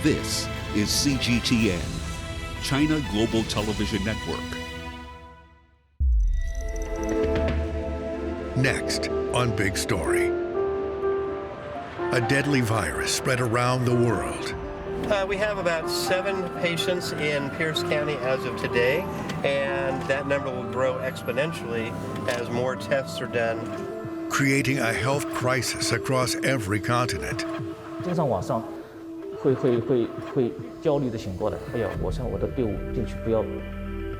This is CGTN, China Global Television Network. Next on Big Story. A deadly virus spread around the world. We have about 7 patients in Pierce County as of today, and that number will grow exponentially as more tests are done. Creating a health crisis across every continent. 经常晚上会焦虑的醒过来，哎呀，我像我的队伍进去不要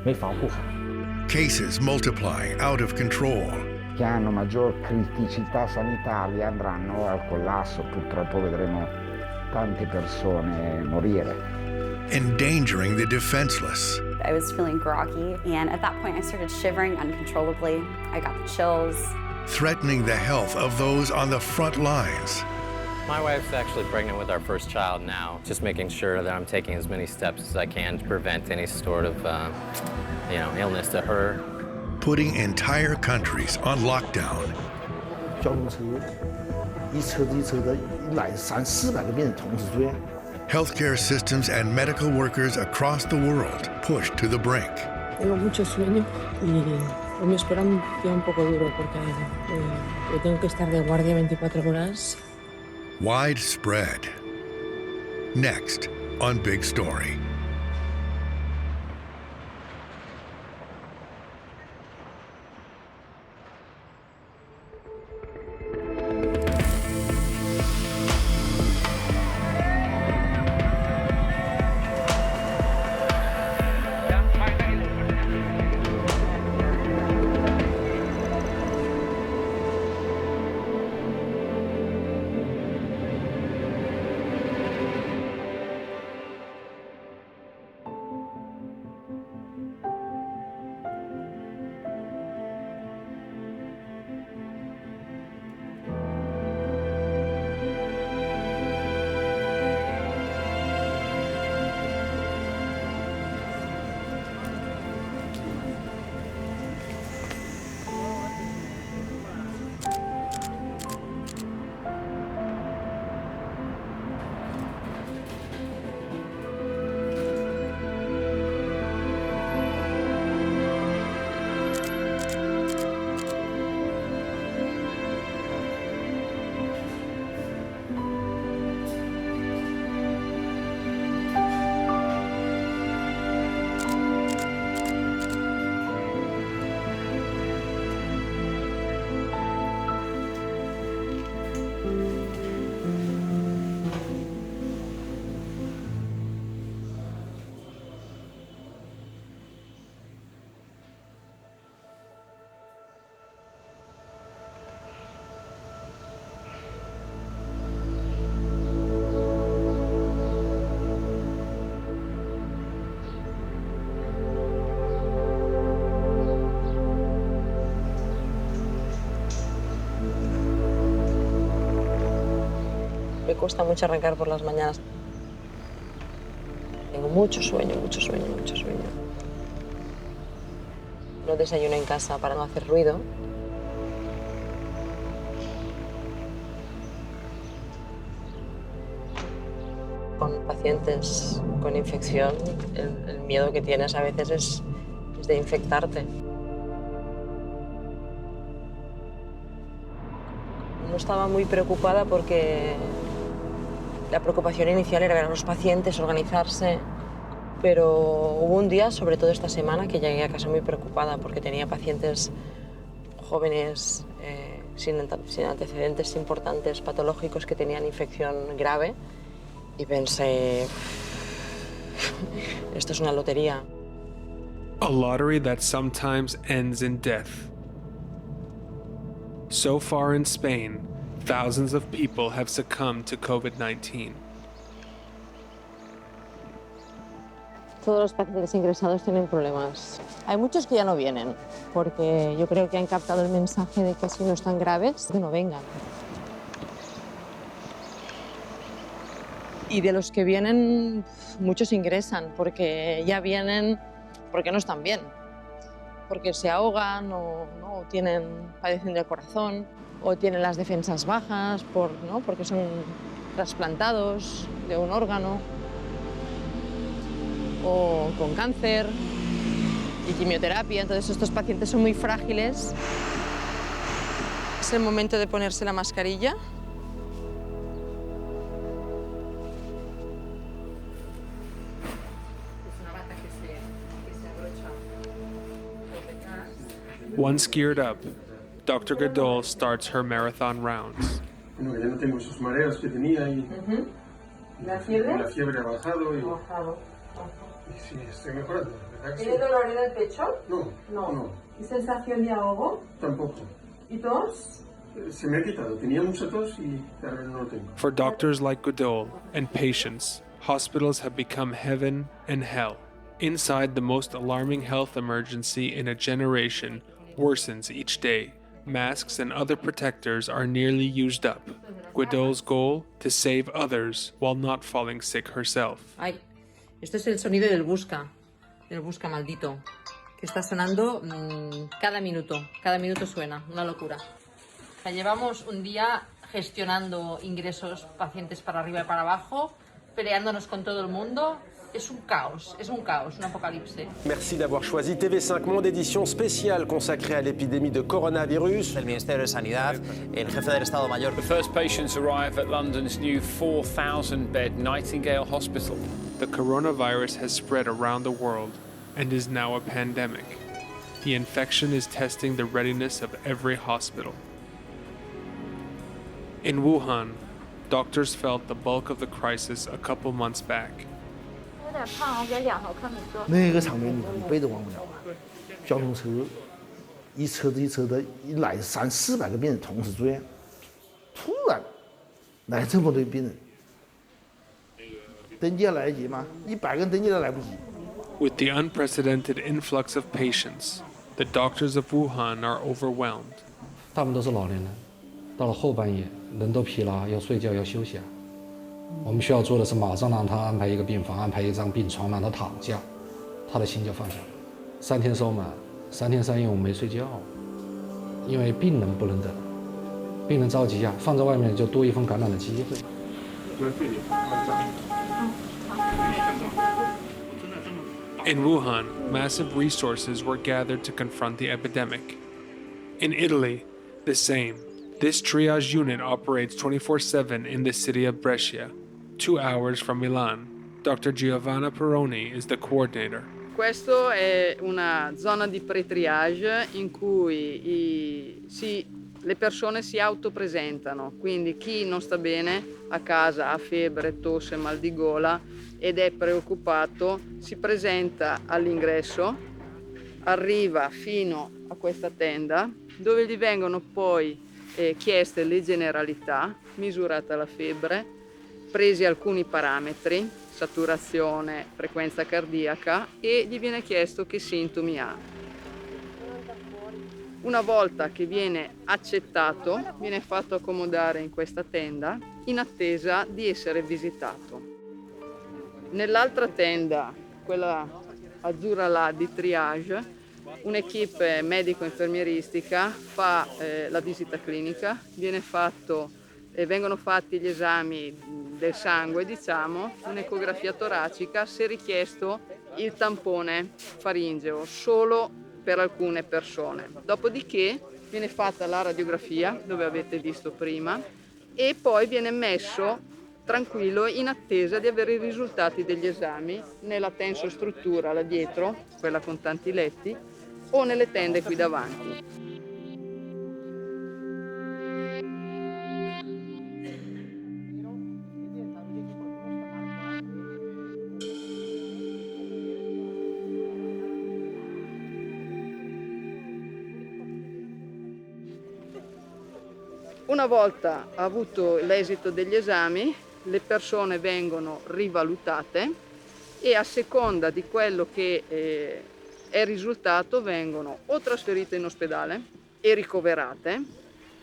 没防护好。Cases multiplying out of control. Che hanno maggior criticità sanitaria andranno al collasso, purtroppo vedremo tante persone morire. Endangering the defenseless. I was feeling groggy, and at that point I started shivering uncontrollably. I got the chills. Threatening the health of those on the front lines. My wife's actually pregnant with our first child now, just making sure that I'm taking as many steps as I can to prevent any sort of, illness to her. Putting entire countries on lockdown. 交通车一车一车的来300-400个病人同时追。 Healthcare systems and medical workers across the world pushed to the brink. Tengo mucho sueño y me espera un día un poco duro porque yo tengo que estar de guardia 24 horas. Widespread. Next on Big Story. Me cuesta mucho arrancar por las mañanas. Tengo mucho sueño. No desayuno en casa para no hacer ruido. Con pacientes con infección, el miedo que tienes a veces es de infectarte. No estaba muy preocupada porque la preocupación inicial era ver a los pacientes, organizarse, pero hubo un día, sobre todo esta semana, que llegué a casa muy preocupada porque tenía pacientes jóvenes sin antecedentes importantes patológicos que tenían infección grave y pensé, esto es una lotería. A lottery that sometimes ends in death. So far in Spain, thousands of people have succumbed to COVID-19. Todos los pacientes ingresados tienen problemas. Hay muchos que ya no vienen, porque yo creo que han captado el mensaje de que si no están graves, que no vengan. Y de los que vienen, muchos ingresan, porque ya vienen porque no están bien. Porque se ahogan o padecen del corazón o tienen las defensas bajas porque son trasplantados de un órgano o con cáncer y quimioterapia. Entonces estos pacientes son muy frágiles. Es el momento de ponerse la mascarilla. Once geared up, Dr. Goodall starts her marathon rounds. Bueno, ya no tengo esos mareos que tenía y ¿La fiebre? la fiebre ha bajado y Bajado. sí, estoy mejorando. ¿Verdad que sí? ¿Tiene dolor en el pecho? No, No. no, ¿Y sensación de ahogo? tampoco. ¿Y tos? Se me ha quitado. Tenía mucha tos y ahora no lo tengo. For doctors like Goodall and patients, hospitals have become heaven and hell. Inside, the most alarming health emergency in a generation worsens each day. Masks and other protectors are nearly used up. Goodall's goal, to save others while not falling sick herself. Ay, esto es el sonido del busca maldito, que está sonando cada minuto suena, una locura. O sea, llevamos un día gestionando ingresos, pacientes para arriba y para abajo, peleándonos con todo el mundo. Es un caos, un apocalipse. Merci d'avoir choisi TV5 Monde, édition spéciale consacrée à l'épidémie de coronavirus. El Ministerio de Sanidad, el jefe del Estado Mayor. The first patients arrive at London's new 4,000-bed Nightingale Hospital. The coronavirus has spread around the world and is now a pandemic. The infection is testing the readiness of every hospital. In Wuhan, doctors felt the bulk of the crisis a couple months back. 那个场面你一辈子忘不了啊！交通车一车子一车的，一来300-400个病人同时住院，突然来这么多病人，登记还来得及吗？100个人登记都来不及。 With the unprecedented influx of patients, the doctors of Wuhan are overwhelmed. 大部分都是老年人，到了后半夜，人都疲劳，要睡觉，要休息啊。我们需要做的是马上让他安排一个病房，安排一张病床，让他躺下，他的心就放下了。3天收满，3天3夜我们没睡觉，因为病人不能等，病人着急啊，放在外面就多一份感染的机会。In Wuhan, massive resources were gathered to confront the epidemic. In Italy, the same. This triage unit operates 24/7 in the city of Brescia, 2 hours from Milan. Dr. Giovanna Peroni is the coordinator. Questo è una zona di pre-triage in cui le persone si autopresentano, quindi chi non sta bene a casa, ha febbre, tosse, mal di gola ed è preoccupato, si presenta all'ingresso, arriva fino a questa tenda dove gli vengono poi chieste le generalità, misurata la febbre, presi alcuni parametri, saturazione, frequenza cardiaca e gli viene chiesto che sintomi ha. Una volta che viene accettato, viene fatto accomodare in questa tenda in attesa di essere visitato. Nell'altra tenda, quella azzurra là di triage, un'equipe medico-infermieristica fa la visita clinica, vengono fatti gli esami del sangue, diciamo, un'ecografia toracica, se richiesto il tampone faringeo, solo per alcune persone. Dopodiché viene fatta la radiografia, dove avete visto prima, e poi viene messo tranquillo in attesa di avere i risultati degli esami nella tensostruttura là dietro, quella con tanti letti, o nelle tende qui davanti. Una volta avuto l'esito degli esami, le persone vengono rivalutate e a seconda di quello che è risultato vengono o trasferite in ospedale e ricoverate,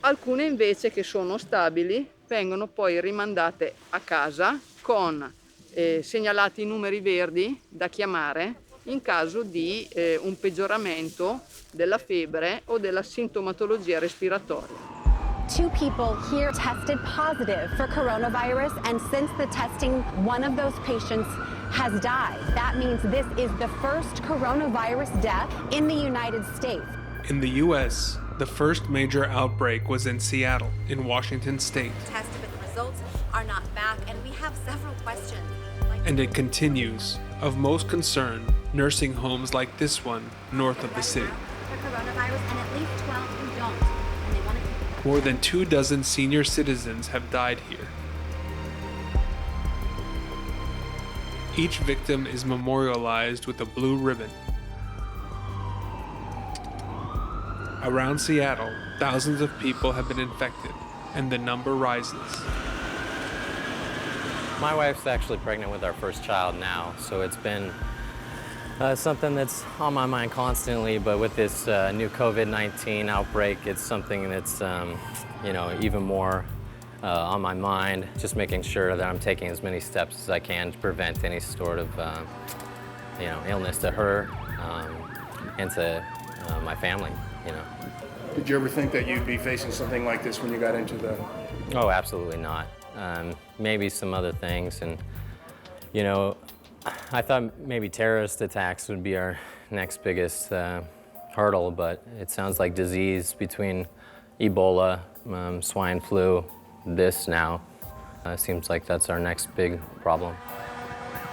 alcune invece che sono stabili vengono poi rimandate a casa con segnalati i numeri verdi da chiamare in caso di un peggioramento della febbre o della sintomatologia respiratoria. 2 people here tested positive for coronavirus, and since the testing, one of those patients has died. That means this is the first coronavirus death in the United States. In the U.S., the first major outbreak was in Seattle, in Washington state. Tested, but the results are not back, and we have several questions. And it continues. Of most concern, nursing homes like this one, north of the city. For coronavirus, and at least 12 who don't. And they want to... More than 24 senior citizens have died here. Each victim is memorialized with a blue ribbon. Around Seattle, thousands of people have been infected, and the number rises. My wife's actually pregnant with our first child now, so it's been something that's on my mind constantly, but with this new COVID-19 outbreak, it's something that's even more on my mind, just making sure that I'm taking as many steps as I can to prevent any sort of illness to her and to my family. Did you ever think that you'd be facing something like this when you got into the... Oh, absolutely not. Maybe some other things, and I thought maybe terrorist attacks would be our next biggest hurdle, but it sounds like disease between Ebola, swine flu, this now, seems like that's our next big problem.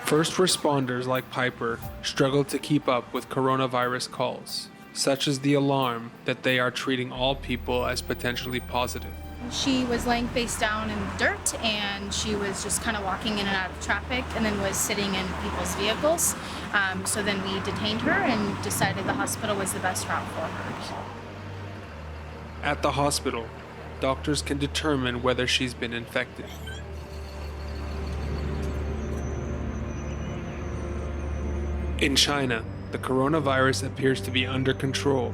First responders like Piper struggle to keep up with coronavirus calls, such as the alarm that they are treating all people as potentially positive. She was laying face down in the dirt, and she was just kind of walking in and out of traffic, and then was sitting in people's vehicles. So then we detained her and decided the hospital was the best route for her. At the hospital, doctors can determine whether she's been infected. In China, the coronavirus appears to be under control.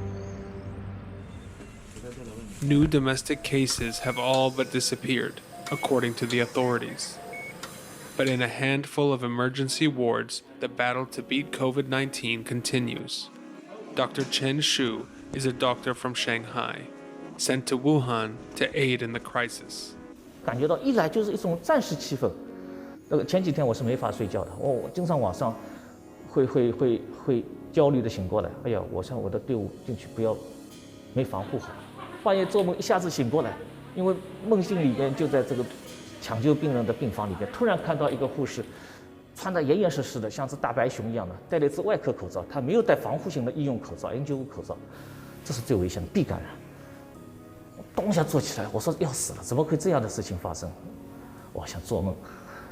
New domestic cases have all but disappeared, according to the authorities. But in a handful of emergency wards, the battle to beat COVID-19 continues. Dr. Chen Shu is a doctor from Shanghai, sent to Wuhan to aid in the crisis. 感觉到一来就是一种战时气氛。前几天我是没法睡觉的，我经常晚上会焦虑的醒过来。哎呀，我像我的队伍进去不要没防护好。 半夜做梦一下子醒过来，因为梦境里边就在这个抢救病人的病房里边，突然看到一个护士穿得严严实实的，像只大白熊一样的，戴了一只外科口罩，他没有戴防护性的医用口罩 N95 口罩，这是最危险的，必感染。我咚一下坐起来，我说要死了，怎么会这样的事情发生？我想做梦，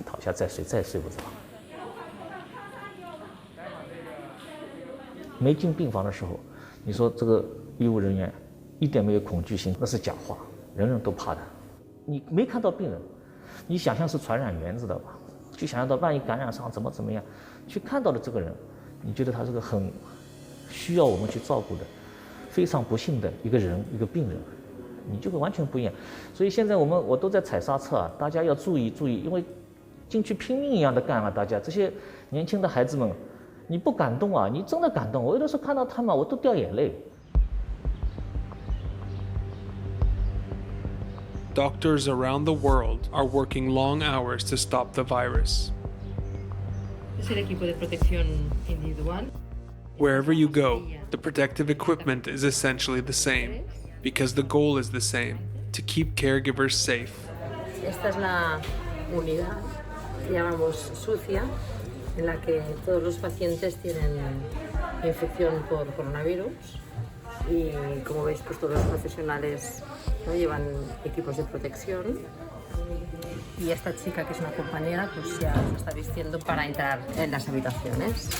躺下再睡，再睡不着。没进病房的时候，你说这个医务人员。 一点没有恐惧心，那是假话，人人都怕的。你没看到病人，你想象是传染源，知道吧？就想象到万一感染上怎么样，去看到了这个人，你觉得他是个很需要我们去照顾的，非常不幸的一个人，一个病人，你就会完全不一样。所以现在我都在踩刹车啊，大家要注意，因为进去拼命一样的干啊，大家这些年轻的孩子们，你不感动啊？你真的感动，我有的时候看到他们，我都掉眼泪。 Doctors around the world are working long hours to stop the virus. Es el equipo de protección individual. Wherever you go, the protective equipment is essentially the same, because the goal is the same, to keep caregivers safe. Esta es la unidad que llamamos sucia, en la que todos los pacientes tienen infección por coronavirus. Y como veis, pues todos los profesionales ¿no? llevan equipos de protección. Y esta chica, que es una compañera, pues ya se está vistiendo para entrar en las habitaciones.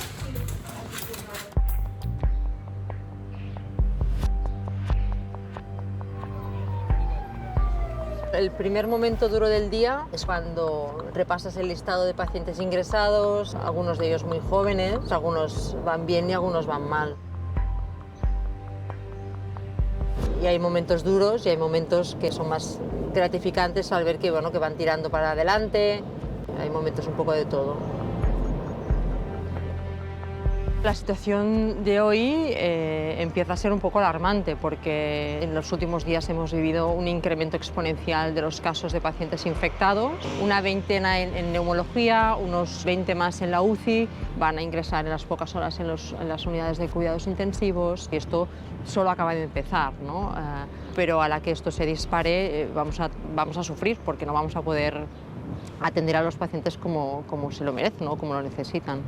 El primer momento duro del día es cuando repasas el listado de pacientes ingresados, algunos de ellos muy jóvenes, algunos van bien y algunos van mal. Y hay momentos duros y hay momentos que son más gratificantes al ver que, bueno, que van tirando para adelante. Hay momentos un poco de todo. La situación de hoy empieza a ser un poco alarmante porque en los últimos días hemos vivido un incremento exponencial de los casos de pacientes infectados, una veintena en neumología, unos 20 más en la UCI, van a ingresar en las pocas horas en las unidades de cuidados intensivos y esto solo acaba de empezar, ¿no? Pero a la que esto se dispare vamos a sufrir porque no vamos a poder atender a los pacientes como se lo merecen, ¿no? Como lo necesitan.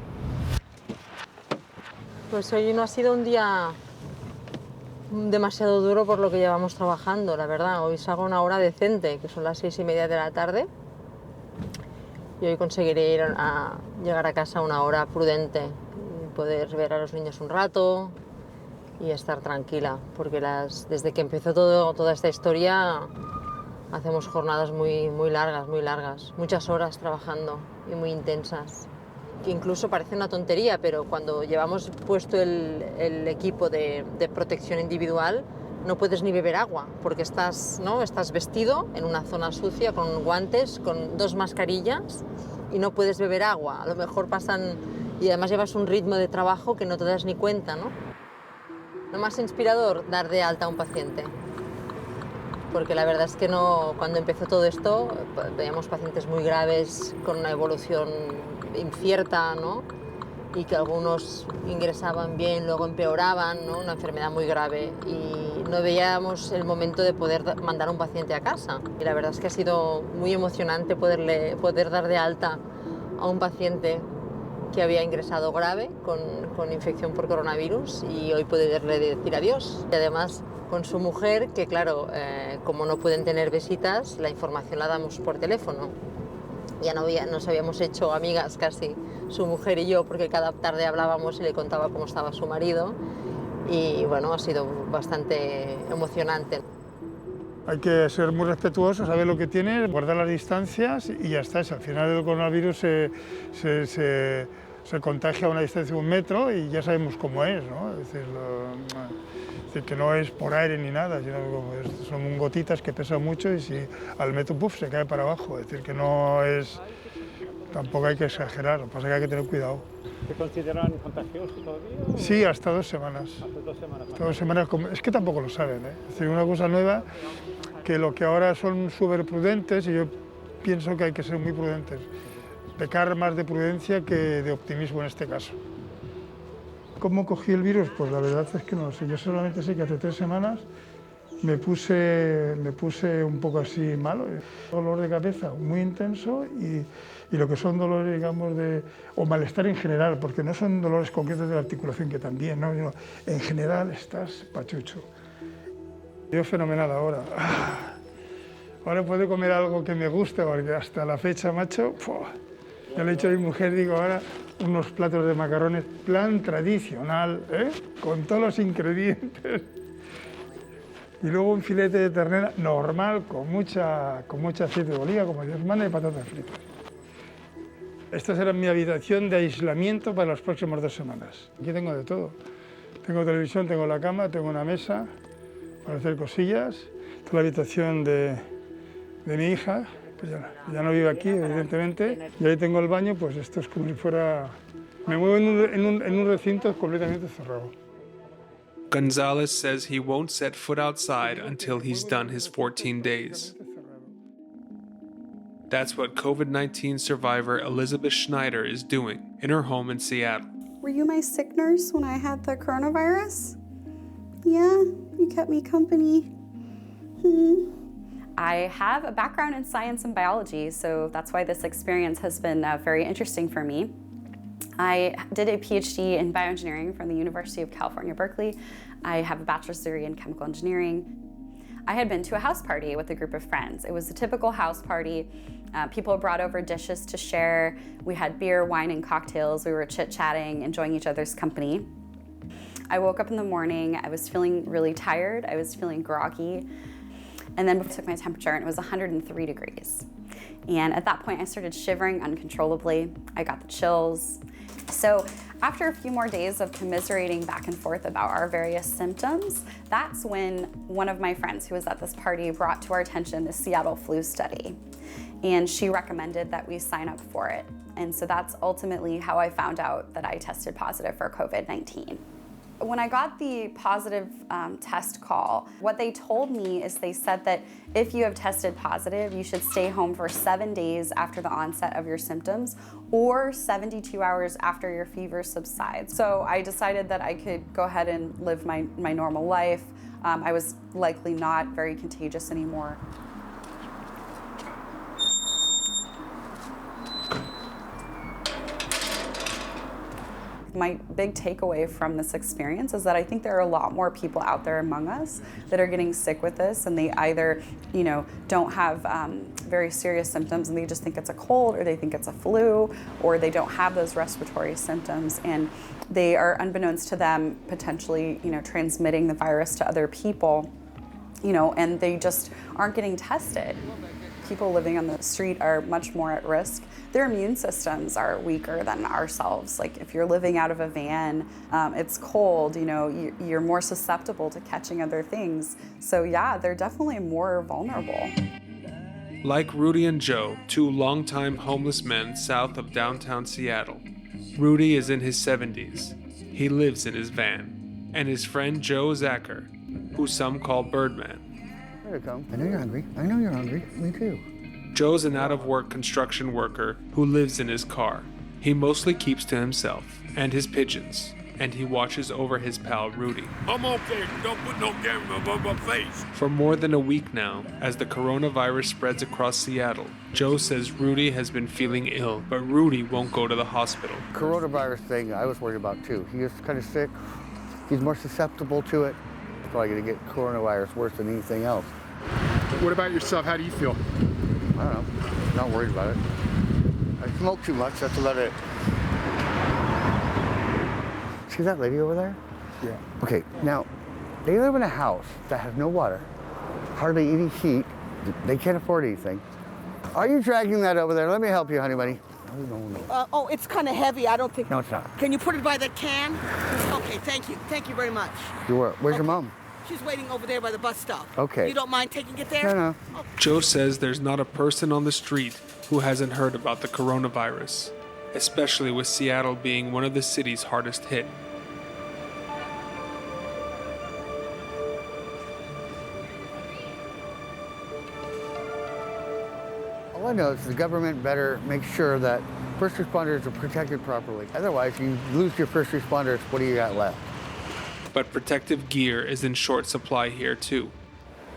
Pues hoy no ha sido un día demasiado duro por lo que llevamos trabajando, la verdad. Hoy salgo a una hora decente, que son las 6:30 de la tarde. Y hoy conseguiré llegar a casa a una hora prudente y poder ver a los niños un rato y estar tranquila. Porque desde que empezó toda esta historia hacemos jornadas muy largas, muchas horas trabajando y muy intensas. Que incluso parece una tontería, pero cuando llevamos puesto el equipo de protección individual no puedes ni beber agua porque estás vestido en una zona sucia con guantes, con 2 mascarillas y no puedes beber agua. A lo mejor pasan y además llevas un ritmo de trabajo que no te das ni cuenta, ¿no? Lo más inspirador, dar de alta a un paciente. Porque la verdad es que cuando empezó todo esto veíamos pacientes muy graves con una evolución incierta, ¿no? Y que algunos ingresaban bien, luego empeoraban, ¿no? Una enfermedad muy grave y no veíamos el momento de poder mandar a un paciente a casa. Y la verdad es que ha sido muy emocionante poder dar de alta a un paciente que había ingresado grave con infección por coronavirus y hoy poderle decir adiós. Y además con su mujer, que claro, como no pueden tener visitas, la información la damos por teléfono. Ya nos habíamos hecho amigas casi, su mujer y yo, porque cada tarde hablábamos y le contaba cómo estaba su marido. Y bueno, ha sido bastante emocionante. Hay que ser muy respetuoso, saber lo que tiene, guardar las distancias y ya está. Al final el coronavirus se contagia a una distancia de 1 metro y ya sabemos cómo es, ¿no? Es decir, que no es por aire ni nada, sino que son gotitas que pesan mucho y si al metro se cae para abajo. Es decir, que no es... Tampoco hay que exagerar, lo que pasa es que hay que tener cuidado. ¿Se consideran contagiosos todavía? Sí, hasta 2 semanas. Hasta 2 semanas. Hasta 2 semanas, es que tampoco lo saben, ¿eh? Es decir, una cosa nueva, que lo que ahora son súper prudentes, y yo pienso que hay que ser muy prudentes. Pecar más de prudencia que de optimismo en este caso. ¿Cómo cogí el virus? Pues la verdad es que no lo sé. Yo solamente sé que hace 3 semanas me puse un poco así malo. Dolor de cabeza muy intenso y lo que son dolores, digamos, o malestar en general, porque no son dolores concretos de la articulación, que también, ¿no? En general estás pachucho. Yo fenomenal ahora. Ahora puedo comer algo que me guste, porque hasta la fecha, macho, ya le he dicho a mi mujer, digo, ahora unos platos de macarrones, plan tradicional, ¿eh? Con todos los ingredientes. Y luego un filete de ternera normal, con mucha aceite de oliva, como Dios manda, y patatas fritas. Esta será mi habitación de aislamiento para las próximas 2 semanas. Aquí tengo de todo. Tengo televisión, tengo la cama, tengo una mesa para hacer cosillas. Tengo la habitación de mi hija, que ya no vive aquí, evidentemente. Y ahí tengo el baño, pues esto es como si fuera... Me muevo en un recinto completamente cerrado. Gonzalez says he won't set foot outside until he's done his 14 days. That's what COVID-19 survivor Elizabeth Schneider is doing in her home in Seattle. Were you my sick nurse when I had the coronavirus? Yeah, you kept me company. I have a background in science and biology, so that's why this experience has been very interesting for me. I did a PhD in bioengineering from the University of California, Berkeley. I have a bachelor's degree in chemical engineering. I had been to a house party with a group of friends. It was a typical house party. People brought over dishes to share. We had beer, wine, and cocktails. We were chit-chatting, enjoying each other's company. I woke up in the morning. I was feeling really tired. I was feeling groggy. And then I took my temperature and it was 103 degrees. And at that point I started shivering uncontrollably. I got the chills. So after a few more days of commiserating back and forth about our various symptoms, that's when one of my friends who was at this party brought to our attention the Seattle flu study. And she recommended that we sign up for it. And so that's ultimately how I found out that I tested positive for COVID-19. When I got the positive test call, what they told me is they said that if you have tested positive, you should stay home for 7 days after the onset of your symptoms or 72 hours after your fever subsides. So I decided that I could go ahead and live my normal life. I was likely not very contagious anymore. My big takeaway from this experience is that I think there are a lot more people out there among us that are getting sick with this, and they either, don't have very serious symptoms and they just think it's a cold, or they think it's a flu, or they don't have those respiratory symptoms, and they are, unbeknownst to them, potentially, transmitting the virus to other people, and they just aren't getting tested. People living on the street are much more at risk. Their immune systems are weaker than ourselves. Like if you're living out of a van, it's cold, you're more susceptible to catching other things. So yeah, they're definitely more vulnerable. Like Rudy and Joe, two longtime homeless men south of downtown Seattle. Rudy is in his 70s. He lives in his van. And his friend Joe Zacher, who some call Birdman. There you go. I know you're hungry. I know you're hungry. Me too. Joe's an out-of-work construction worker who lives in his car. He mostly keeps to himself and his pigeons, and he watches over his pal Rudy. I'm okay. Don't put no camera above my face. For more than a week now, as the coronavirus spreads across Seattle, Joe says Rudy has been feeling ill, but Rudy won't go to the hospital. Coronavirus thing I was worried about too. He is kind of sick. He's more susceptible to it. He's probably going to get coronavirus worse than anything else. What about yourself? How do you feel? I don't know. Not worried about it. I smoke too much. That's about it. See that lady over there? Yeah. Okay, now, they live in a house that has no water, hardly any heat. They can't afford anything. Are you dragging that over there? Let me help you, honey bunny. Oh, it's kind of heavy. I don't think... No, it's not. Can you put it by that can? Okay, thank you. Thank you very much. Where's your mom? She's waiting over there by the bus stop. Okay. You don't mind taking it there? No. Oh. Joe says there's not a person on the street who hasn't heard about the coronavirus, especially with Seattle being one of the cities hardest hit. All I know is the government better make sure that first responders are protected properly. Otherwise, you lose your first responders, what do you got left? But protective gear is in short supply here too.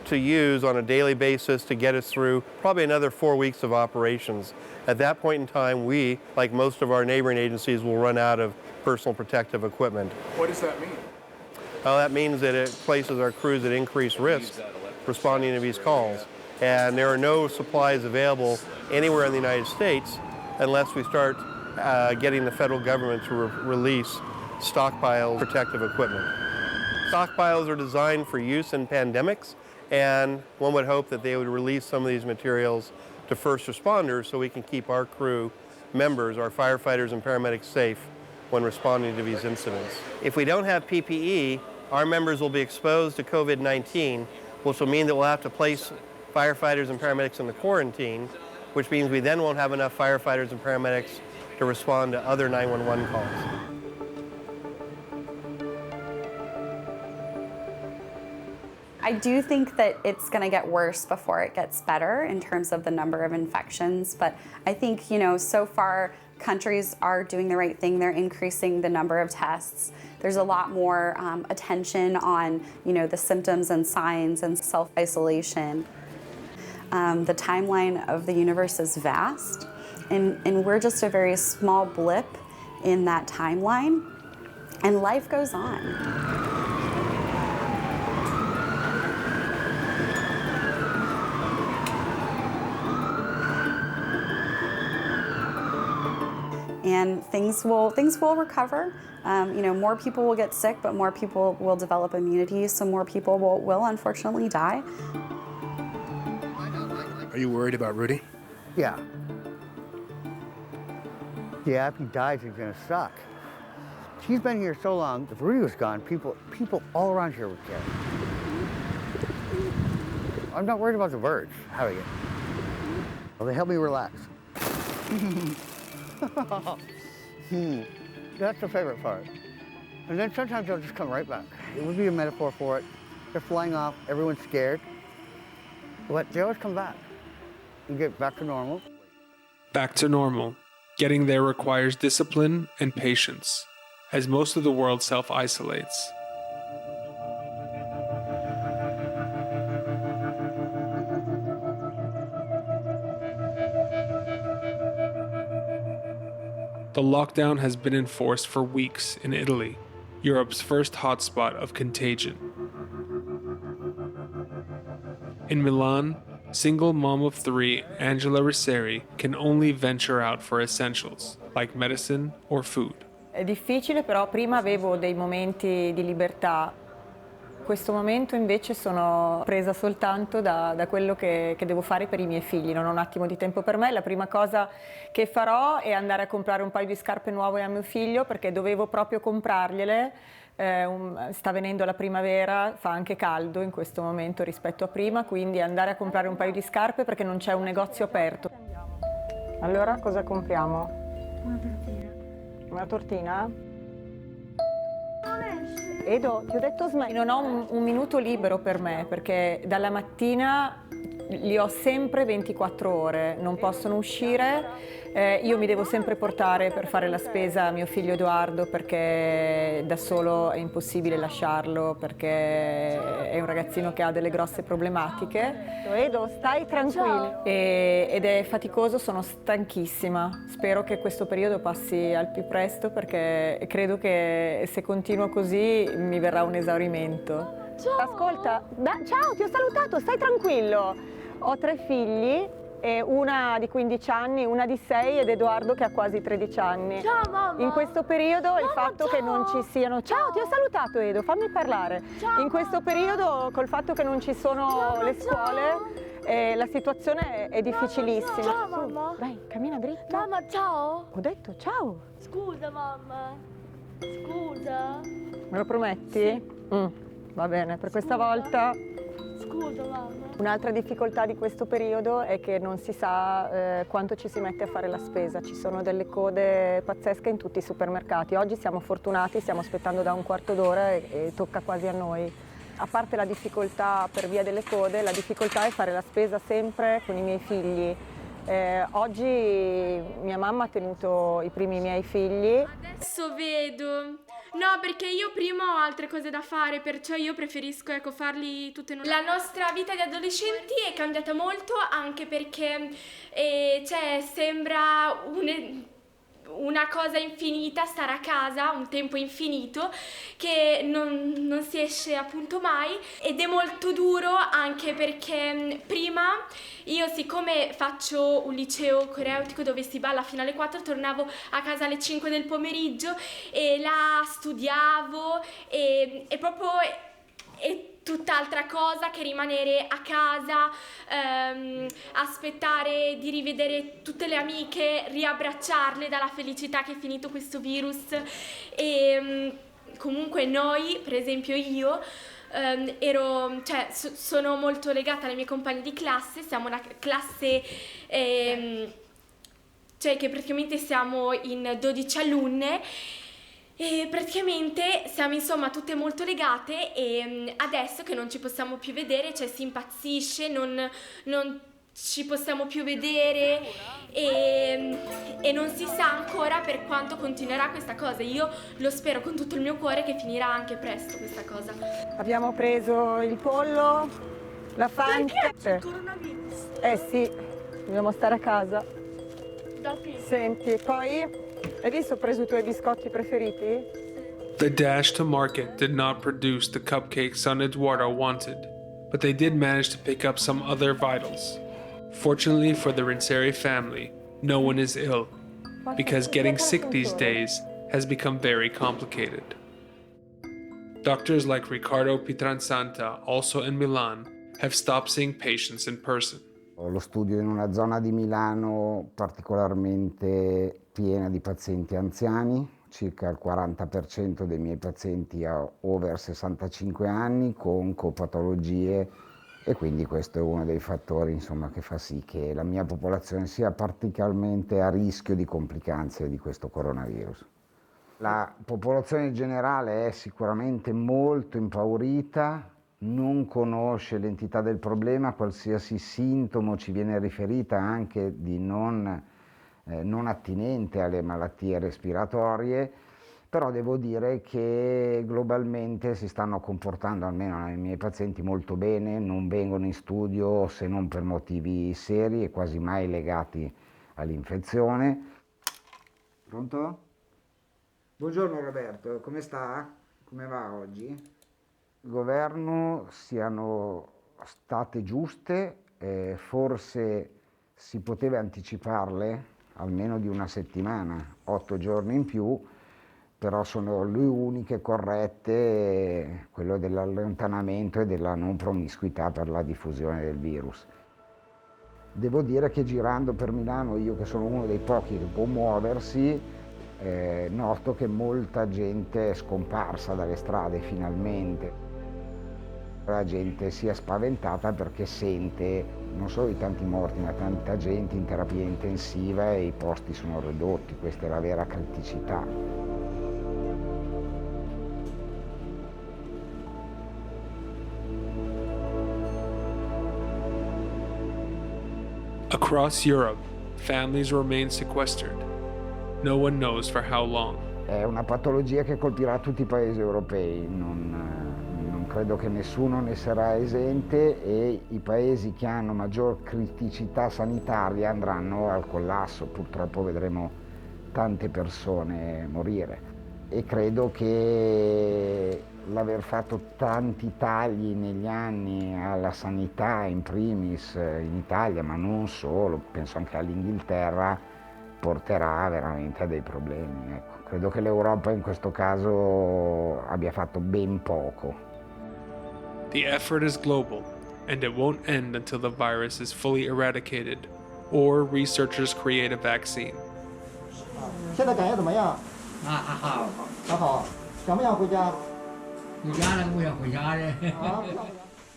To use on a daily basis to get us through probably another 4 weeks of operations. At that point in time, we, like most of our neighboring agencies, will run out of personal protective equipment. What does that mean? Well, that means that it places our crews at increased risk responding to these calls. And there are no supplies available anywhere in the United States unless we start getting the federal government to release stockpile protective equipment. Stockpiles are designed for use in pandemics, and one would hope that they would release some of these materials to first responders so we can keep our crew members, our firefighters and paramedics, safe when responding to these incidents. If we don't have PPE, our members will be exposed to COVID-19, which will mean that we'll have to place firefighters and paramedics in the quarantine, which means we then won't have enough firefighters and paramedics to respond to other 911 calls. I do think that it's going to get worse before it gets better in terms of the number of infections, but I think, so far countries are doing the right thing. They're increasing the number of tests. There's a lot more attention on, the symptoms and signs and self-isolation. The timeline of the universe is vast, and we're just a very small blip in that timeline, and life goes on. And things will recover. More people will get sick, but more people will develop immunity, so more people will unfortunately die. Are you worried about Rudy? Yeah. Yeah, if he dies, he's gonna suck. He's been here so long, if Rudy was gone, people all around here would care. I'm not worried about the birds having it. Well, they help me relax. That's the favorite part. And then sometimes they'll just come right back. It would be a metaphor for it. They're flying off, everyone's scared, but they always come back and get back to normal. Back to normal. Getting there requires discipline and patience, as most of the world self-isolates. The lockdown has been enforced for weeks in Italy, Europe's first hotspot of contagion. In Milan, single mom of 3 Angela Risseri can only venture out for essentials, like medicine or food. È difficile, però prima avevo dei momenti di libertà. In questo momento invece sono presa soltanto da quello che devo fare per i miei figli, non ho un attimo di tempo per me. La prima cosa che farò è andare a comprare un paio di scarpe nuove a mio figlio, perché dovevo proprio comprargliele. Sta venendo la primavera, fa anche caldo in questo momento rispetto a prima, quindi andare a comprare un paio di scarpe perché non c'è un negozio aperto. Allora cosa compriamo? Una tortina. Una tortina? Edo, ti ho detto smetti. Non ho un minuto libero per me, perché dalla mattina li ho sempre 24 ore, non possono uscire. Io mi devo sempre portare per fare la spesa a mio figlio Edoardo, perché da solo è impossibile lasciarlo, perché è un ragazzino che ha delle grosse problematiche. Edo, stai tranquillo. Ed è faticoso, sono stanchissima. Spero che questo periodo passi al più presto, perché credo che se continuo così mi verrà un esaurimento. Ciao. Ascolta, ciao, ti ho salutato, stai tranquillo. Ho 3 figli. Una di 15 anni, una di 6 ed Edoardo che ha quasi 13 anni. Ciao mamma! In questo periodo il fatto che non ci siano... Ciao, ti ho salutato Edo, fammi parlare. Ciao, in questo periodo col fatto che non ci sono le scuole, la situazione è difficilissima. Ciao mamma! Dai, cammina dritto. Mamma, ciao! Ho detto ciao. Scusa mamma! Scusa! Me lo prometti? Sì. Va bene, per questa volta... Scusa mamma! Un'altra difficoltà di questo periodo è che non si sa quanto ci si mette a fare la spesa. Ci sono delle code pazzesche in tutti i supermercati. Oggi siamo fortunati, stiamo aspettando da un quarto d'ora e tocca quasi a noi. A parte la difficoltà per via delle code, la difficoltà è fare la spesa sempre con i miei figli. Oggi mia mamma ha tenuto i primi miei figli. Adesso vedo. No, perché io prima ho altre cose da fare, perciò io preferisco farli tutte noi. La nostra vita di adolescenti è cambiata molto, anche perché sembra una cosa infinita stare a casa, un tempo infinito che non si esce appunto mai, ed è molto duro anche perché prima io, siccome faccio un liceo coreutico dove si balla fino alle 4, tornavo a casa alle 5 del pomeriggio e là studiavo e proprio è tutt'altra cosa che rimanere a casa, aspettare di rivedere tutte le amiche, riabbracciarle dalla felicità che è finito questo virus. E comunque noi, per esempio io, sono molto legata alle mie compagne di classe, siamo una classe che praticamente siamo in 12 alunne. E praticamente siamo insomma tutte molto legate e adesso che non ci possiamo più vedere, si impazzisce, non ci possiamo più vedere e non si sa ancora per quanto continuerà questa cosa. Io lo spero con tutto il mio cuore che finirà anche presto questa cosa. Abbiamo preso il pollo, la Fanta. Perché c'è il coronavirus? Sì, dobbiamo stare a casa. Da qui. Senti, poi... Hai visto, ho preso i tuoi biscotti preferiti? The dash to market did not produce the cupcakes son Eduardo wanted, but they did manage to pick up some other vitals. Fortunately for the Rinseri family, no one is ill, because getting sick these days has become very complicated. Doctors like Riccardo Pietrasanta, also in Milan, have stopped seeing patients in person. Lo studio in una zona di Milano particolarmente piena di pazienti anziani, circa il 40% dei miei pazienti ha over 65 anni con copatologie E quindi questo è uno dei fattori insomma, che fa sì che la mia popolazione sia particolarmente a rischio di complicanze di questo coronavirus. La popolazione generale è sicuramente molto impaurita, non conosce l'entità del problema, qualsiasi sintomo ci viene riferita anche di non attinente alle malattie respiratorie, però devo dire che globalmente si stanno comportando, almeno i miei pazienti, molto bene, non vengono in studio se non per motivi seri e quasi mai legati all'infezione. Pronto? Buongiorno Roberto, come sta? Come va oggi? Il governo siano state giuste, forse si poteva anticiparle almeno di una settimana, 8 giorni in più, però sono le uniche corrette, quello dell'allontanamento e della non promiscuità per la diffusione del virus. Devo dire che girando per Milano, io che sono uno dei pochi che può muoversi, noto che molta gente è scomparsa dalle strade finalmente. La gente si è spaventata perché sente non solo i tanti morti, ma tanta gente in terapia intensiva e i posti sono ridotti, questa è la vera criticità. Across Europe, families remain sequestered. No one knows for how long. È una patologia che colpirà tutti i paesi europei, non credo che nessuno ne sarà esente e i paesi che hanno maggior criticità sanitaria andranno al collasso. Purtroppo vedremo tante persone morire e credo che l'aver fatto tanti tagli negli anni alla sanità, in primis in Italia, ma non solo, penso anche all'Inghilterra, porterà veramente a dei problemi. Ecco. Credo che l'Europa in questo caso abbia fatto ben poco. The effort is global, and it won't end until the virus is fully eradicated or researchers create a vaccine. 现在感觉怎么样？还好。想不想回家？回家了，不想回家了。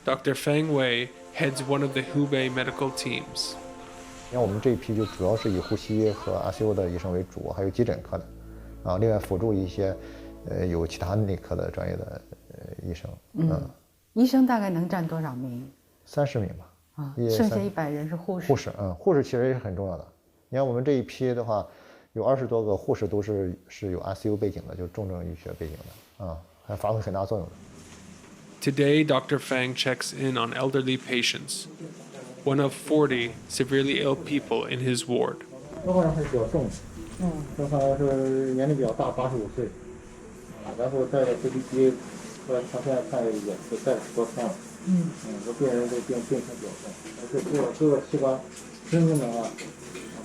Dr. Feng Wei heads one of the Hubei medical teams. 因为我们这一批就主要是以呼吸和 ICU 的医生为主，还有急诊科的，另外辅助一些有其他内科的专业的医生。医生大概能占多少名？30名吧。剩下100人是护士。护士，护士其实也是很重要的。你看我们这一批的话，有20多个护士都是有 ICU 背景的，就是重症医学背景的，还发挥很大作用的。Today, Dr. Fang checks in on elderly patients, one of 40 severely ill people in his ward. 这好像是比较重，这好像是年龄比较大，85岁，然后带着飞机机，他现在看也是带多天了，这病人这病情比较重，而且各个器官、身功能啊，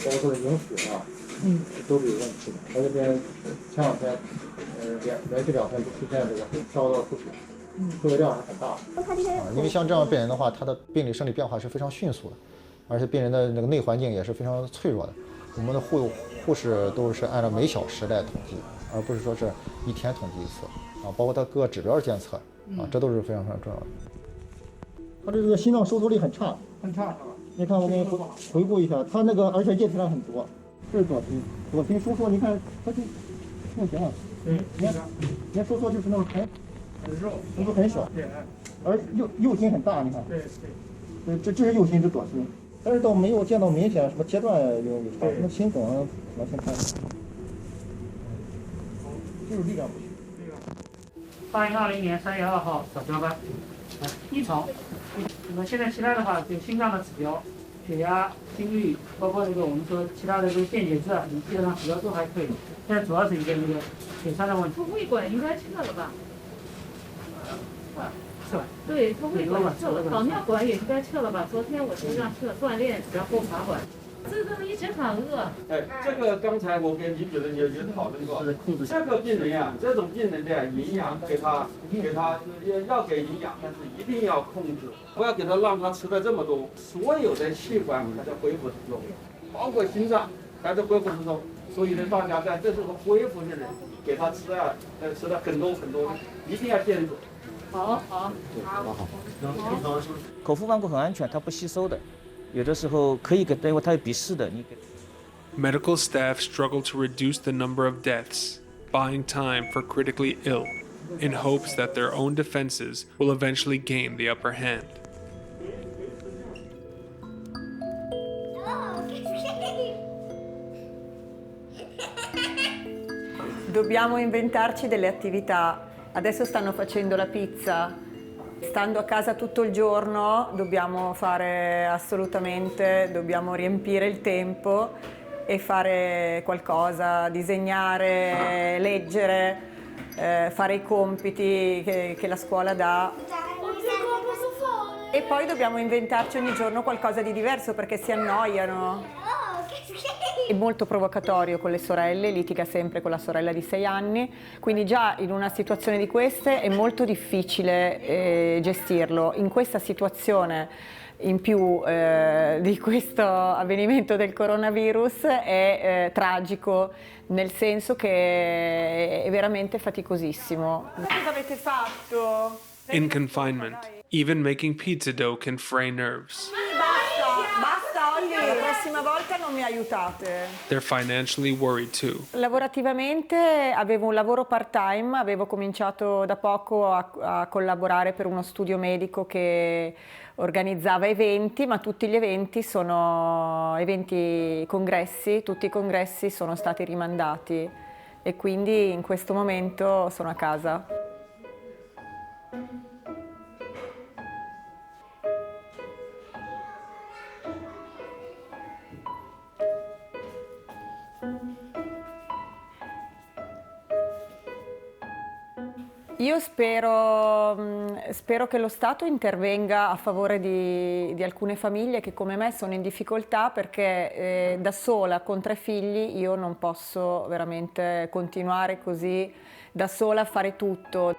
包括饮血啊，都是有问题的。他这边前2天，连续2天都出现这个烧到出血。出血量是很大的。因为像这样的病人的话，他的病理生理变化是非常迅速的，而且病人的那个内环境也是非常脆弱的。我们的护士都是按照每小时来统计，而不是说是1天统计一次包括他各个指标监测这都是非常非常重要的。他这个心脏收缩力很差，你看我给你回顾一下，他那个而且液体量很多，这是左心收缩，你看它就不行了，你看收缩就是那种收缩很小，而右心很大，你看，这是右心，这左心，但是倒没有见到明显什么阶段有差，那心梗完全看，就是力量不行。2020年3月2号早交班，异常。那么现在其他的话，就心脏的指标、血压、心率，包括我们说其他的这个电解质啊，基本上指标都还可以。现在主要是一个血栓的问题。胃管应该测了吧？是吧？对，他胃管测了，导尿管也应该测了吧？昨天我就让测锻炼，然后爬管。这个一直很饿。这个刚才我跟李主任也讨论过，这个病人呀，这种病人的营养给他要给营养，但是一定要控制，不要给他让他吃的这么多。所有的器官还在恢复之中，包括心脏还在恢复之中，所以呢，大家在这是个恢复的人，给他吃的很多，一定要坚持。好好好。口服防护很安全，它不吸收的，有的时候可以给，待会它有笔试的，你给。Medical staff struggle to reduce the number of deaths, buying time for critically ill, in hopes that their own defenses will eventually gain the upper hand. Dobbiamo inventarci delle attività. Adesso stanno facendo la pizza. Stando a casa tutto il giorno dobbiamo riempire il tempo e fare qualcosa, disegnare, leggere, fare i compiti che la scuola dà. E poi dobbiamo inventarci ogni giorno qualcosa di diverso perché si annoiano. È molto provocatorio con le sorelle, litiga sempre con la sorella di 6 anni, quindi già in una situazione di queste è molto difficile gestirlo. In questa situazione, in più di questo avvenimento del coronavirus, è tragico, nel senso che è veramente faticosissimo. Cosa avete fatto? In confinement, even making pizza dough can fray nerves. Basta Olli, la prossima volta non mi aiutate. They're financially worried too. Lavorativamente avevo un lavoro part-time, avevo cominciato da poco a collaborare per uno studio medico che organizzava eventi, ma tutti gli eventi sono congressi, tutti i congressi sono stati rimandati e quindi in questo momento sono a casa. Io spero che lo Stato intervenga a favore di alcune famiglie che come me sono in difficoltà perché da sola con 3 figli io non posso veramente continuare così da sola a fare tutto.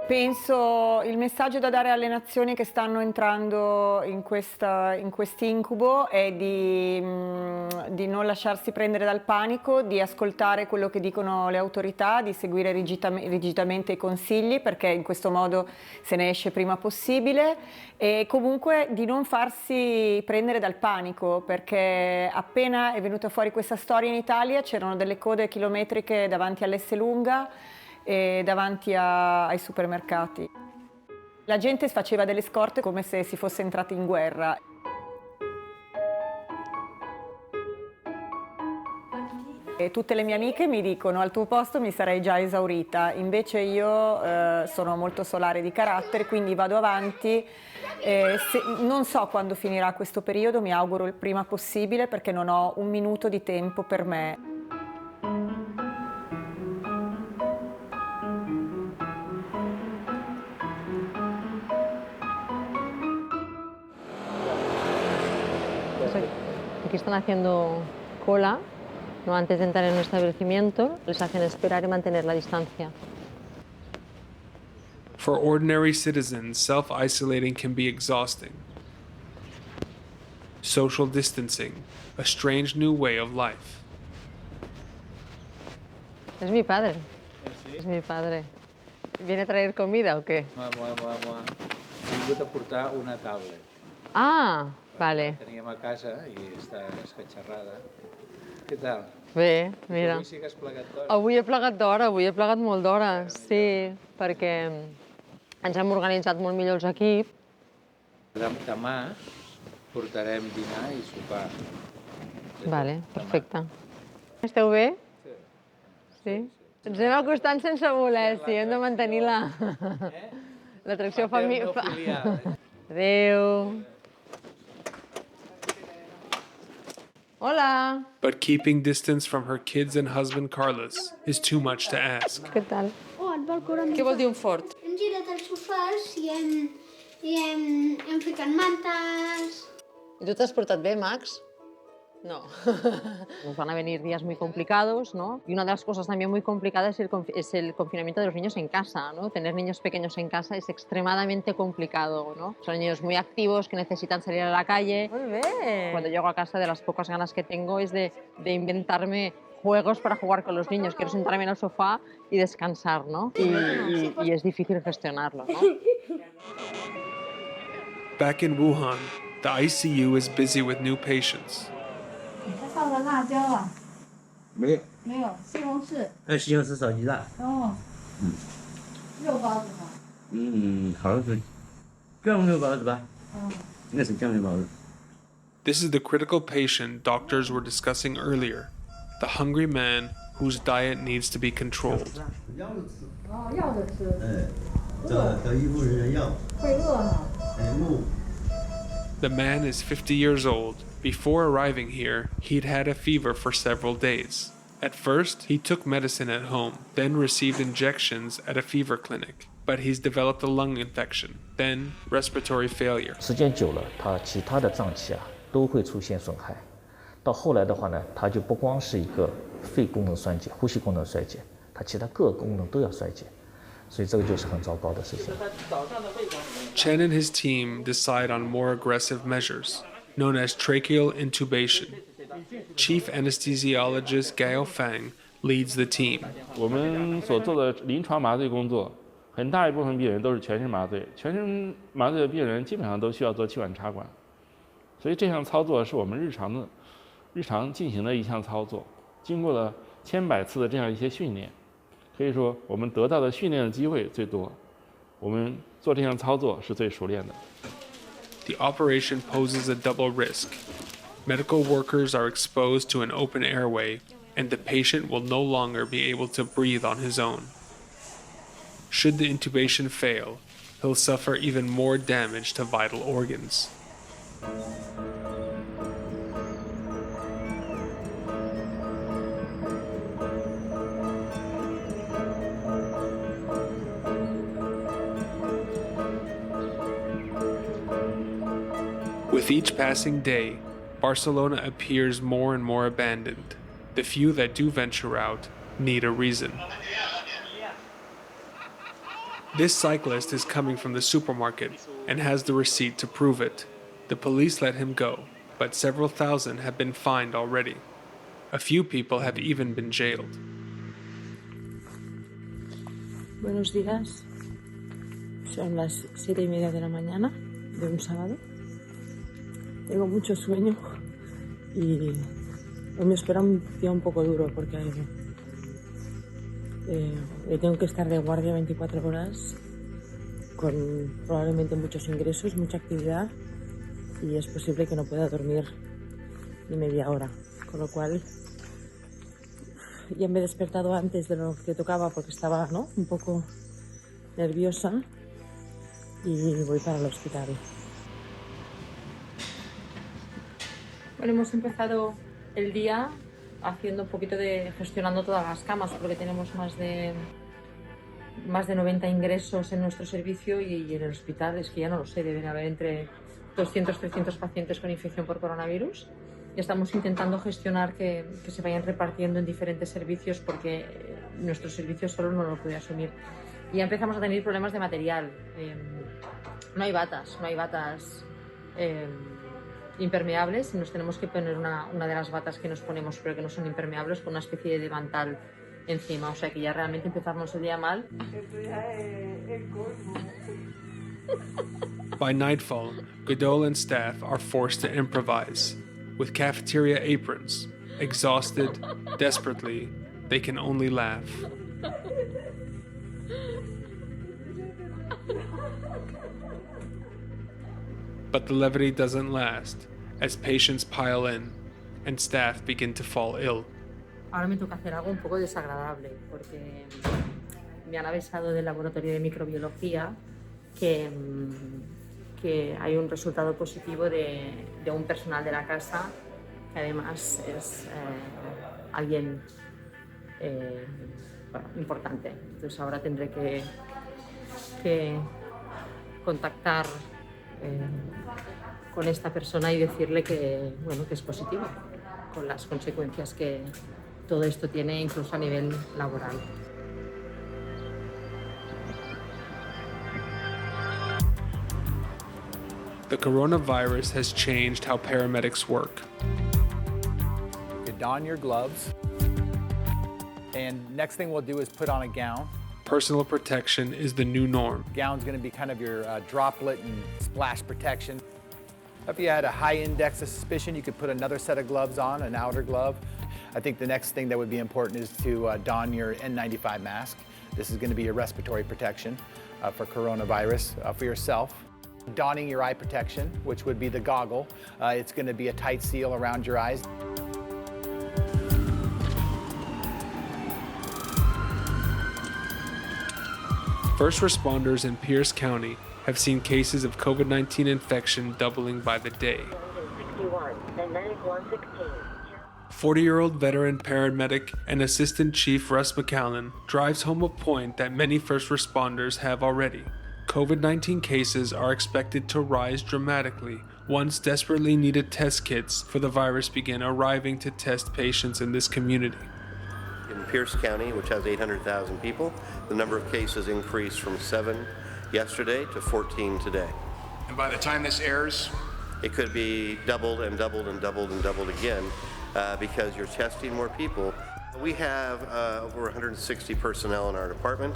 Penso il messaggio da dare alle nazioni che stanno entrando in quest'incubo è di non lasciarsi prendere dal panico, di ascoltare quello che dicono le autorità, di seguire rigidamente i consigli perché in questo modo se ne esce prima possibile e comunque di non farsi prendere dal panico perché appena è venuta fuori questa storia in Italia c'erano delle code chilometriche davanti all'Esselunga e davanti ai supermercati. La gente faceva delle scorte come se si fosse entrati in guerra. E tutte le mie amiche mi dicono al tuo posto mi sarei già esaurita, invece io sono molto solare di carattere, quindi vado avanti. Non so quando finirà questo periodo, mi auguro il prima possibile perché non ho un minuto di tempo per me. Aquí están haciendo cola, ¿no? Antes de entrar en un establecimiento, les hacen esperar y mantener la distancia. For ordinary citizens, self-isolating can be exhausting. Social distancing, a strange new way of life. Es mi padre. Es mi padre. ¿Viene a traer comida o qué? He vingut a portar una tablet. Ah, vale. Teníem a casa i està escatxarrada. Què tal? Bé, mira. Avui sí que has plegat d'hora. Avui he plegat d'hora, avui he plegat molt d'hora, sí, perquè ens hem organitzat molt millor els equips. Demà portarem dinar i sopar. Vale, perfecte. Esteu bé? Sí. Ens anem acostant sense voler, sí, hem de mantenir l'atracció familiar. Adéu. Hola. But keeping distance from her kids and husband Carlos is too much to ask. Què tal? Què vol dir un fort? Hem girat els sofàs i hem ficat mantes. ¿Y tú te has portat bé, Max? No. Nos van a venir días muy complicados, ¿no? Y una de las cosas también muy complicadas es el confinamiento de los niños en casa, ¿no? Tener niños pequeños en casa es extremadamente complicado, ¿no? Son niños muy activos que necesitan salir a la calle. Muy bien. Cuando llego a casa, de las pocas ganas que tengo es de inventarme juegos para jugar con los niños. Quiero sentarme en el sofá y descansar, ¿no? Y es difícil gestionarlo, ¿no? Back in Wuhan, the ICU is busy with new patients. 烧的辣椒啊？没有。没有，西红柿。西红柿炒鸡蛋。哦。肉包子吗？好像是酱肉包子吧？应该是酱肉包子。 This is the critical patient doctors were discussing earlier, the hungry man whose diet needs to be controlled. 哦，要着吃。这一户人要。会饿哈。The man is 50 years old. Before arriving here, he'd had a fever for several days. At first, he took medicine at home, then received injections at a fever clinic. But he's developed a lung infection, then respiratory failure. 时间久了，他其他的脏器都会出现损害。到后来的话呢，他就不光是一个肺功能衰竭、呼吸功能衰竭，他其他各个功能都要衰竭，所以这个就是很糟糕的事情。Chen and his team decide on more aggressive measures, known as tracheal intubation. Chief anesthesiologist Gao Fang leads the team. 我们所做的临床麻醉工作，很大一部分病人都是全身麻醉，全身麻醉的病人基本上都需要做气管插管，所以这项操作是我们日常进行的一项操作，经过了千百次的这样一些训练，可以说我们得到的训练的机会最多，我们做这项操作是最熟练的。The operation poses a double risk. Medical workers are exposed to an open airway, and the patient will no longer be able to breathe on his own. Should the intubation fail, he'll suffer even more damage to vital organs. With each passing day, Barcelona appears more and more abandoned. The few that do venture out need a reason. This cyclist is coming from the supermarket and has the receipt to prove it. The police let him go, but several thousand have been fined already. A few people have even been jailed. Buenos días. Son las 7:30 de la mañana de un sábado. Tengo mucho sueño y hoy me espera un día un poco duro porque tengo que estar de guardia 24 horas con probablemente muchos ingresos, mucha actividad y es posible que no pueda dormir ni media hora, con lo cual ya me he despertado antes de lo que tocaba porque estaba, ¿no?, un poco nerviosa y voy para el hospital. Bueno, hemos empezado el día haciendo un poquito gestionando todas las camas porque tenemos más de 90 ingresos en nuestro servicio y en el hospital es que ya no lo sé, deben haber entre 200 300 pacientes con infección por coronavirus y estamos intentando gestionar que se vayan repartiendo en diferentes servicios porque nuestro servicio solo no lo puede asumir. Y ya empezamos a tener problemas de material. No hay batas impermeables, nos tenemos que poner una de las batas que nos ponemos pero que no son impermeables con una especie de delantal encima, o sea que ya realmente empezamos el día mal. By nightfall, Godot and staff are forced to improvise. With cafeteria aprons, exhausted, desperately, they can only laugh. But the levity doesn't last, as patients pile in and staff begin to fall ill. Ahora me toca hacer algo un poco desagradable porque me han avisado del laboratorio de microbiología que hay un resultado positivo de un personal de la casa que además es alguien importante. Entonces ahora tendré que contactar con esta persona y decirle que es positivo, con las consecuencias que todo esto tiene incluso a nivel laboral. The coronavirus has changed how paramedics work. You don your gloves, And next thing we'll do is put on a gown. Personal protection is the new norm. Gown's going to be kind of your droplet and splash protection. If you had a high index of suspicion, you could put another set of gloves on, an outer glove. I think the next thing that would be important is to don your N95 mask. This is going to be your respiratory protection for coronavirus for yourself. Donning your eye protection, which would be the goggle. It's going to be a tight seal around your eyes. First responders in Pierce County have seen cases of COVID-19 infection doubling by the day. 40-year-old veteran paramedic and Assistant Chief Russ McAllen drives home a point that many first responders have already. COVID-19 cases are expected to rise dramatically once desperately needed test kits for the virus begin arriving to test patients in this community. In Pierce County, which has 800,000 people, the number of cases increased from 7 yesterday to 14 today. And by the time this airs, it could be doubled and doubled and doubled and doubled again because you're testing more people. We have over 160 personnel in our department.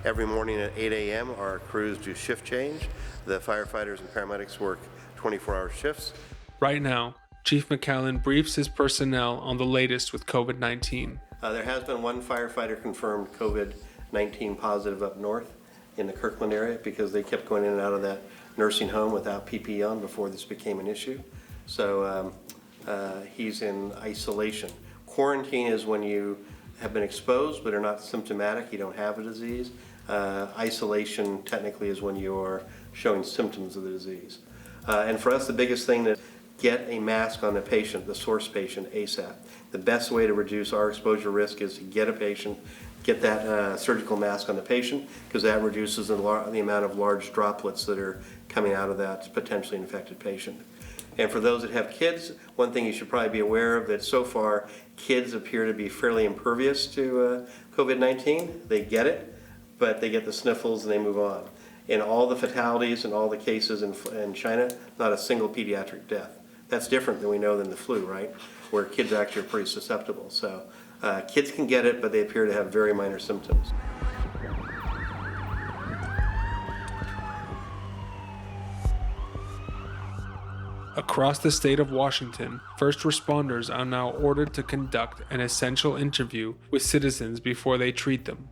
Every morning at 8 a.m. our crews do shift change. The firefighters and paramedics work 24-hour shifts. Right now, Chief McAllen briefs his personnel on the latest with COVID-19. There has been one firefighter confirmed COVID-19 positive up north in the Kirkland area because they kept going in and out of that nursing home without PPE on before this became an issue. So he's in isolation. Quarantine is when you have been exposed but are not symptomatic, you don't have a disease. Isolation technically is when you are showing symptoms of the disease. And for us, the biggest thing to get a mask on the patient, the source patient, ASAP. The best way to reduce our exposure risk is to get a patient, get that surgical mask on the patient, because that reduces the amount of large droplets that are coming out of that potentially infected patient. And for those that have kids, one thing you should probably be aware of that so far, kids appear to be fairly impervious to COVID-19. They get it, but they get the sniffles and they move on. In all the fatalities and all the cases in China, not a single pediatric death. That's different than we know than the flu, right? Where kids actually are pretty susceptible. So kids can get it, but they appear to have very minor symptoms. Across the state of Washington, first responders are now ordered to conduct an essential interview with citizens before they treat them.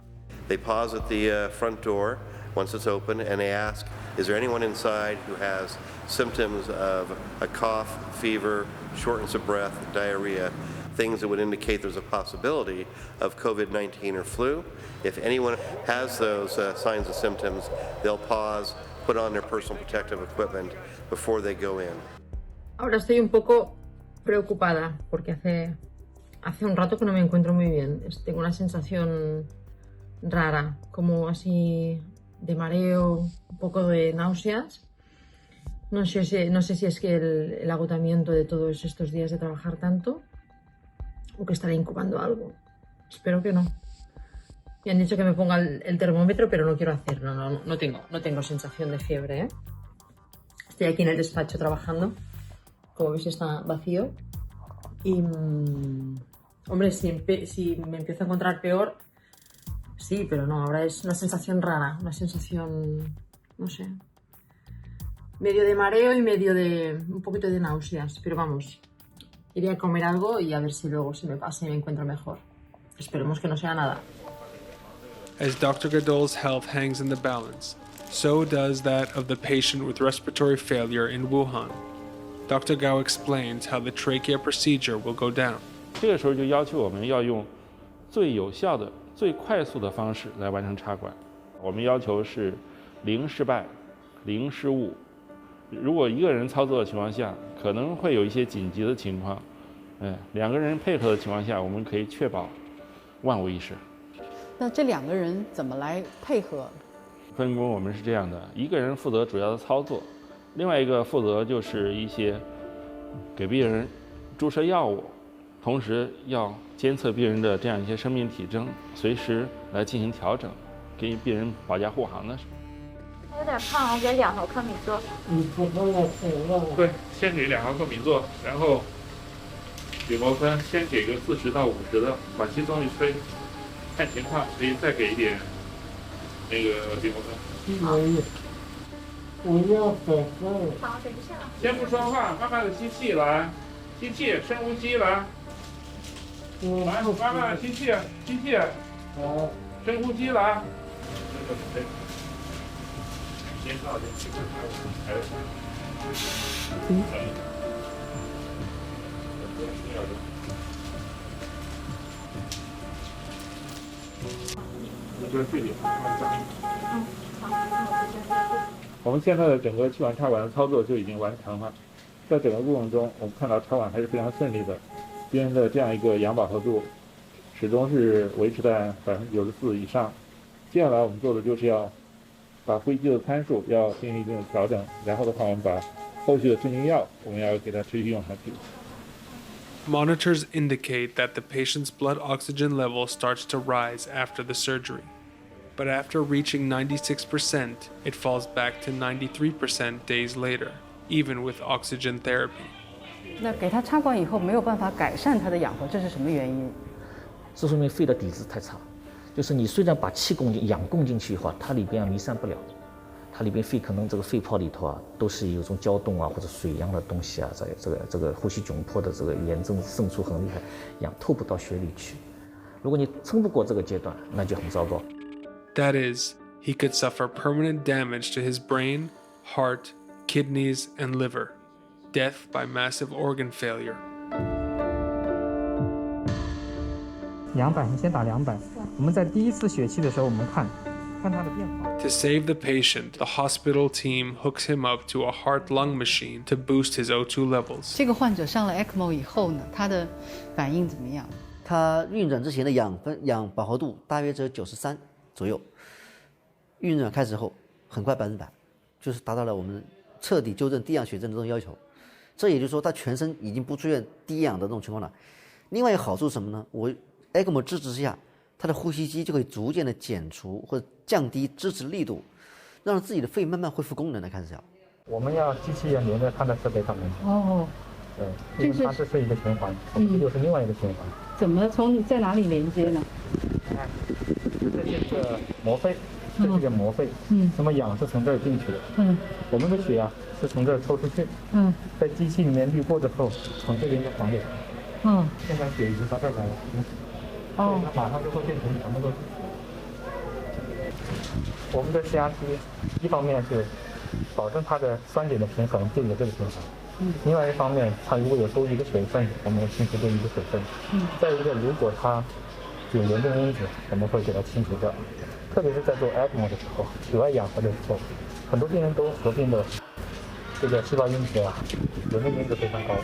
They pause at the front door once it's open and they ask, is there anyone inside who has symptoms of a cough, fever, shortness of breath, diarrhea, things that would indicate there's a possibility of COVID-19 or flu? If anyone has those signs and symptoms, they'll pause, put on their personal protective equipment before they go in. Ahora estoy un poco preocupada porque hace un rato que no me encuentro muy bien. Tengo una sensación rara, como así de mareo, un poco de náuseas. No sé si es que el agotamiento de todos estos días de trabajar tanto o que estaré incubando algo. Espero que no. Me han dicho que me ponga el termómetro, pero no quiero hacerlo. No tengo sensación de fiebre, ¿eh? Estoy aquí en el despacho trabajando. Como veis está vacío. Y, hombre, si me empiezo a encontrar peor, sí, pero no, ahora es una sensación rara, una sensación, no sé, medio de mareo y medio de un poquito de náuseas, pero vamos, iré a comer algo y a ver si luego se me pasa y me encuentro mejor. Esperemos que no sea nada. As Dr. Gadol's health hangs in the balance, so does that of the patient with respiratory failure in Wuhan. Dr. Gao explains how the trachea procedure will go down. 这个时候就要求我们要用最有效的、最快速的方式来完成插管。我们要求是零失败、零失误。如果一个人操作的情况下，可能会有一些紧急的情况。两个人配合的情况下，我们可以确保万无一失。那这两个人怎么来配合？分工我们是这样的：一个人负责主要的操作，另外一个负责就是一些给病人注射药物，同时要监测病人的这样一些生命体征，随时来进行调整，给病人保驾护航的。有点胖，我给2毫克米做。对，先给2毫克米做，然后顶膜分先给个40到50的，缓期动力吹，看情况可以再给一点那个顶膜分。我要粉粉。好，等一下。先不说话，慢慢的吸气来，吸气，深呼吸来。来，慢慢的吸气，吸气。好，深呼吸来。先到点气我们现在的整个气管插管的操作就已经完成了，在整个过程中，我们看到插管还是非常顺利的，病人的这样一个氧饱和度始终是维持在94%以上。接下来我们做的就是要把呼吸机的参数要进行一定的调整，然后的话，我们把后续的镇静药我们要给它持续用下去。Monitors indicate that the patient's blood oxygen level starts to rise after the surgery. But after reaching 96%, it falls back to 93% days later, even with oxygen therapy. 那给他插管以后没有办法改善他的氧合，这是什么原因？这说明肺的底子太差，就是你虽然把气供进、氧供进去以后，它里边弥散不了，它里边肺可能这个肺泡里头啊都是有种胶冻啊或者水样的东西啊，这个呼吸窘迫的这个炎症渗出很厉害，氧透不到血里去。如果你撑不过这个阶段，那就很糟糕。That is, he could suffer permanent damage to his brain, heart, kidneys, and liver, death by massive organ failure. 200，你先打200。我们在第一次血气的时候，我们看它的变化。To save the patient, the hospital team hooks him up to a heart-lung machine to boost his O2 levels. 这个患者上了 ECMO 以后呢，他的反应怎么样？他运转之前的氧饱和度大约只有93左右，运转开始后很快100%，就是达到了我们彻底纠正低氧血症的这种要求。这也就是说，他全身已经不出现低氧的这种情况了。另外一个好处是什么呢？我 ECMO 支持下，他的呼吸机就可以逐渐的减除或者降低支持力度，让自己的肺慢慢恢复功能的开始要。我们要机器要连在它的设备上面。哦。对，因为它这是一个循环，我们这就是另外一个循环。怎么在哪里连接呢？这是个膜肺，这是个膜肺。那么氧是从这儿进去的。我们的血啊是从这儿抽出去。在机器里面滤过之后，从这边就还给它。现在血已经到这儿来了。它马上就会变成全部都是。我们的 CRT 一方面是保证它的酸碱的平衡，这个平衡。另外一方面，它如果有多余的水分，我们会清除多余的水分。再一个，如果它有炎症因子，我们会给它清除掉。特别是在做 ECMO 的时候，体外氧合的时候，很多病人都合并的这个细胞因子啊，炎症因子非常高。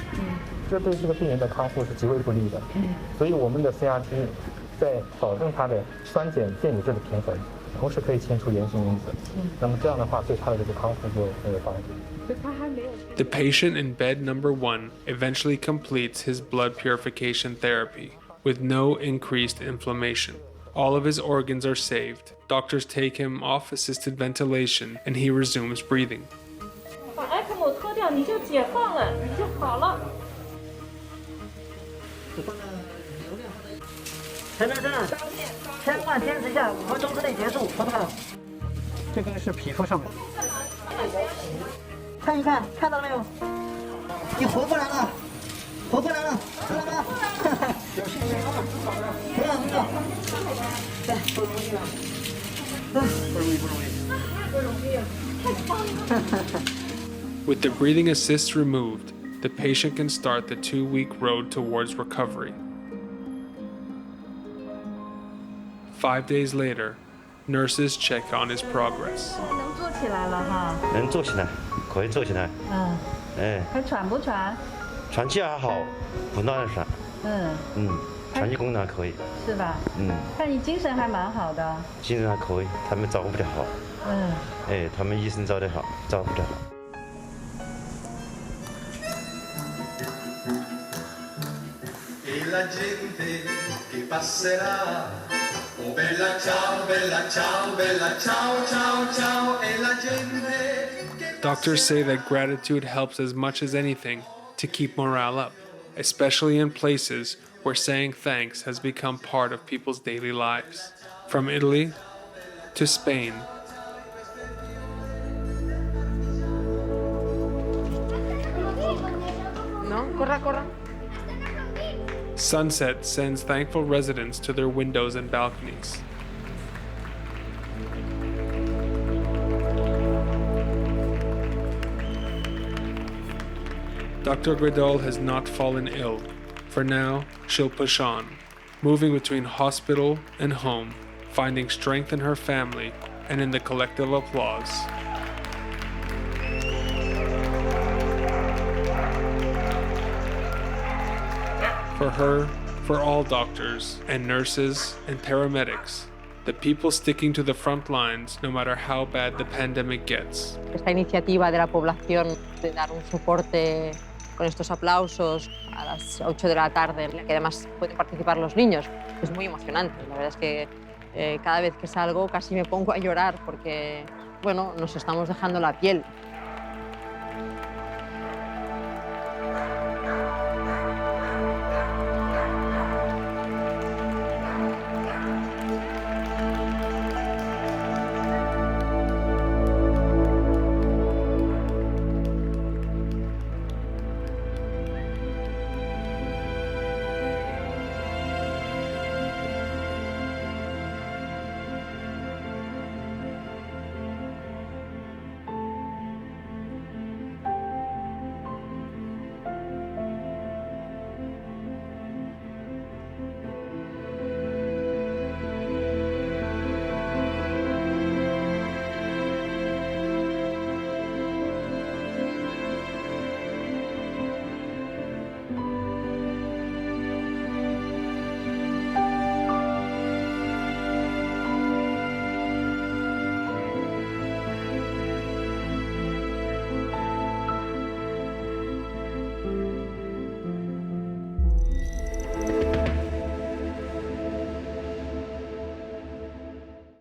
这对这个病人的康复是极为不利的。所以我们的 CRT 在保证它的酸碱电解质的平衡，同时可以清除炎性因子。那么这样的话，对它的这个康复就很有帮助。The patient in bed number 1 eventually completes his blood purification therapy with no increased inflammation. All of his organs are saved. Doctors take him off assisted ventilation and he resumes breathing. 把 ECMO 脱掉，你就解放了，你就好了。陈先生，千万坚持一下，5分钟之内结束，好不好？这个是皮肤上面。看一看，看到了没有？你活过来了，活过来了，看到了吗？有信心啊！很好，很好。对，不容易啊。不容易，不容易。不容易啊，太棒了。With the breathing assists removed, the patient can start the 2-week road towards recovery. 5 days later, nurses check on his progress. 能坐起来了哈？能坐起来，可以坐起来。还喘不喘？喘气还好，不那啥。喘气功能还可以。是吧？看你精神还蛮好的。精神还可以，他们照顾得好。他们医生照顾得好。La gente che passerà, oh bella ciao, bella ciao, bella ciao, ciao, ciao, e la gente che Doctors say that gratitude helps as much as anything to keep morale up. especially in places where saying thanks has become part of people's daily lives. From Italy to Spain. No, corra, corra. Sunset sends thankful residents to their windows and balconies. Dr. Gridol has not fallen ill. For now, she'll push on, moving between hospital and home, finding strength in her family and in the collective applause. For her, for all doctors and nurses and paramedics, the people sticking to the front lines no matter how bad the pandemic gets. Esta iniciativa de la población de dar un soporte con estos aplausos a las 8 de la tarde, en la que además pueden participar los niños, es muy emocionante. La verdad es que cada vez que salgo casi me pongo a llorar porque, bueno, nos estamos dejando la piel.